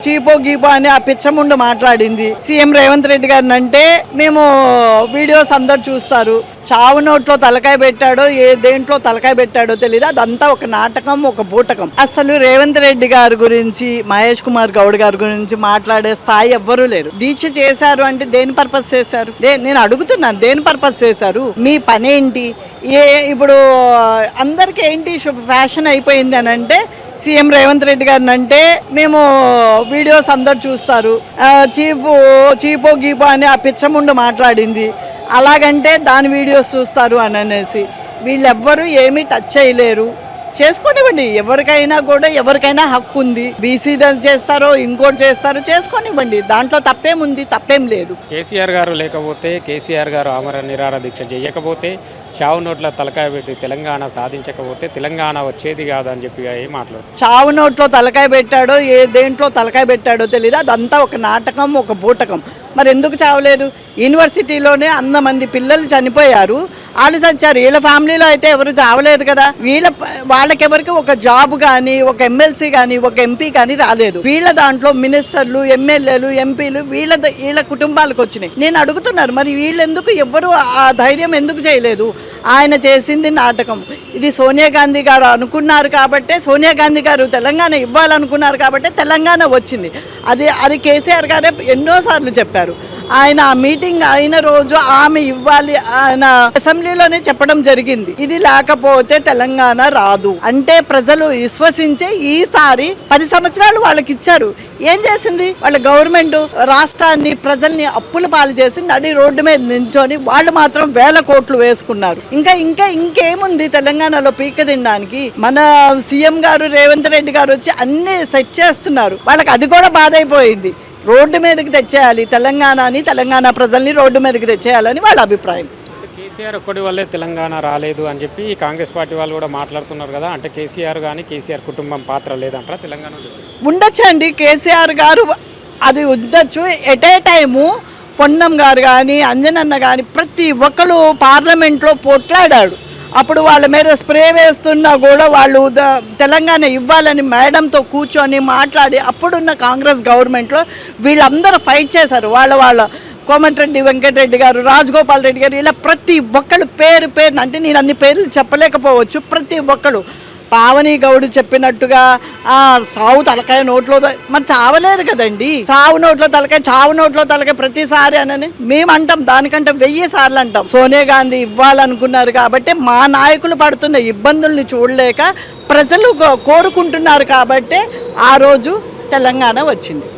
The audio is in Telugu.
చీపో గీపో అని ఆ పిచ్చముండు మాట్లాడింది. సీఎం రేవంత్ రెడ్డి గారిని అంటే మేము వీడియోస్ అందరు చూస్తారు, చావు నోట్లో తలకాయ పెట్టాడో దేంట్లో తలకాయ పెట్టాడో తెలియదు, అదంతా ఒక నాటకం, ఒక బూటకం. అసలు రేవంత్ రెడ్డి గారి గురించి, మహేష్ కుమార్ గౌడ్ గారి గురించి మాట్లాడే స్థాయి ఎవ్వరూ లేరు. దీక్ష చేశారు అంటే దేని పర్పస్ చేశారు? నేను అడుగుతున్నాను, దేని పర్పస్ చేశారు? మీ పనేంటి? ఇప్పుడు అందరికి ఏంటి ఫ్యాషన్ అయిపోయింది అని అంటే సీఎం రేవంత్ రెడ్డి గారిని అంటే మేము వీడియోస్ అందరు చూస్తారు, చీపో గీపో అని ఆ పిచ్చముండు మాట్లాడింది, అలాగంటే దాని వీడియోస్ చూస్తారు అని అనేసి వీళ్ళెవ్వరూ ఏమీ టచ్ చేయలేరు. చేసుకోనివ్వండి, ఎవరికైనా హక్కు ఉంది. బీసీ చేస్తారో ఇంకోటి చేస్తారో చేసుకోనివ్వండి, దాంట్లో తప్పేముంది? తప్పేం లేదు. కేసీఆర్ గారు లేకపోతే, కేసీఆర్ గారు ఆమరణ నిరాహార దీక్ష చేయకపోతే, చావు నోట్ల తలకాయ పెట్టి తెలంగాణ సాధించకపోతే తెలంగాణ వచ్చేది కాదని చెప్పి మాట్లాడు. చావు నోట్లో తలకాయ పెట్టాడో దేంట్లో తలకాయ పెట్టాడో తెలియదు, అదంతా ఒక నాటకం, ఒక బూటకం. మరి ఎందుకు చావలేదు? యూనివర్సిటీలోనే 100 మంది పిల్లలు చనిపోయారు, వాళ్ళు చచ్చారు. వీళ్ళ ఫ్యామిలీలో అయితే ఎవరు చావలేదు కదా. వాళ్ళకెవరికి ఒక జాబ్ కానీ, ఒక ఎమ్మెల్సీ కానీ, ఒక ఎంపీ కానీ రాలేదు. వీళ్ళ దాంట్లో మినిస్టర్లు, ఎమ్మెల్యేలు, ఎంపీలు వీళ్ళ కుటుంబాలకు వచ్చినాయి. నేను అడుగుతున్నారు, మరి వీళ్ళెందుకు ఎవ్వరు ఆ ధైర్యం ఎందుకు చేయలేదు? ఆయన చేసింది నాటకం. ఇది సోనియా గాంధీ గారు అనుకున్నారు కాబట్టే, సోనియా గాంధీ గారు తెలంగాణ ఇవ్వాలనుకున్నారు కాబట్టే తెలంగాణ వచ్చింది. అది కేసీఆర్ గారే ఎన్నోసార్లు చెప్పారు. ఆయన ఆ మీటింగ్ అయిన రోజు ఆమె ఇవ్వాలి, ఆయన అసెంబ్లీలోనే చెప్పడం జరిగింది. ఇది లేకపోతే తెలంగాణ రాదు అంటే ప్రజలు విశ్వసించే ఈసారి 10 సంవత్సరాలు వాళ్ళకి ఇచ్చారు. ఏం చేసింది వాళ్ళ గవర్నమెంట్? రాష్ట్రాన్ని, ప్రజల్ని అప్పుల పాలు చేసి నడి రోడ్డు మీద నించొని వాళ్ళు మాత్రం వేల కోట్లు వేసుకున్నారు. ఇంకేముంది తెలంగాణలో పీక తినడానికి? మన సీఎం గారు రేవంత్ రెడ్డి గారు వచ్చి అన్ని సెట్ చేస్తున్నారు. వాళ్ళకి అది కూడా బాధ అయిపోయింది. రోడ్డు మీదకి తెచ్చేయాలి తెలంగాణని, తెలంగాణ ప్రజల్ని రోడ్డు మీదకి తెచ్చేయాలని వాళ్ళ అభిప్రాయం. కేసీఆర్ ఒక్కడి వల్లే తెలంగాణ రాలేదు అని చెప్పి కాంగ్రెస్ పార్టీ వాళ్ళు కూడా మాట్లాడుతున్నారు కదా. అంటే కేసీఆర్ కానీ, కేసీఆర్ కుటుంబం పాత్ర లేదంటారా తెలంగాణ? ఉండొచ్చండి, కేసీఆర్ గారు అది ఉండొచ్చు. ఎట్ ఏ టైము పొన్నం గారు కానీ, అంజనన్న కానీ ప్రతి ఒక్కరు పార్లమెంట్లో పోట్లాడాడు. అప్పుడు వాళ్ళ మీద స్ప్రే వేస్తున్నా కూడా వాళ్ళు తెలంగాణ ఇవ్వాలని మేడంతో కూర్చొని మాట్లాడి, అప్పుడున్న కాంగ్రెస్ గవర్నమెంట్లో వీళ్ళందరూ ఫైట్ చేశారు. వాళ్ళ కోమటిరెడ్డి వెంకటరెడ్డి గారు, రాజగోపాల్ రెడ్డి గారు, ఇలా ప్రతి ఒక్కరు పేరు అంటే నేను అన్ని పేర్లు చెప్పలేకపోవచ్చు. ప్రతి ఒక్కరు పావని గౌడ్ చెప్పినట్టుగా చావు తలకాయ నోట్లో, మరి చావలేదు కదండి. చావు నోట్లో తలకాయ ప్రతిసారి అని మేము అంటాం, దానికంటే 1000 సార్లు అంటాం. సోనియా గాంధీ ఇవ్వాలనుకున్నారు కాబట్టి, మా నాయకులు పడుతున్న ఇబ్బందుల్ని చూడలేక ప్రజలు కోరుకుంటున్నారు కాబట్టి ఆ రోజు తెలంగాణ వచ్చింది.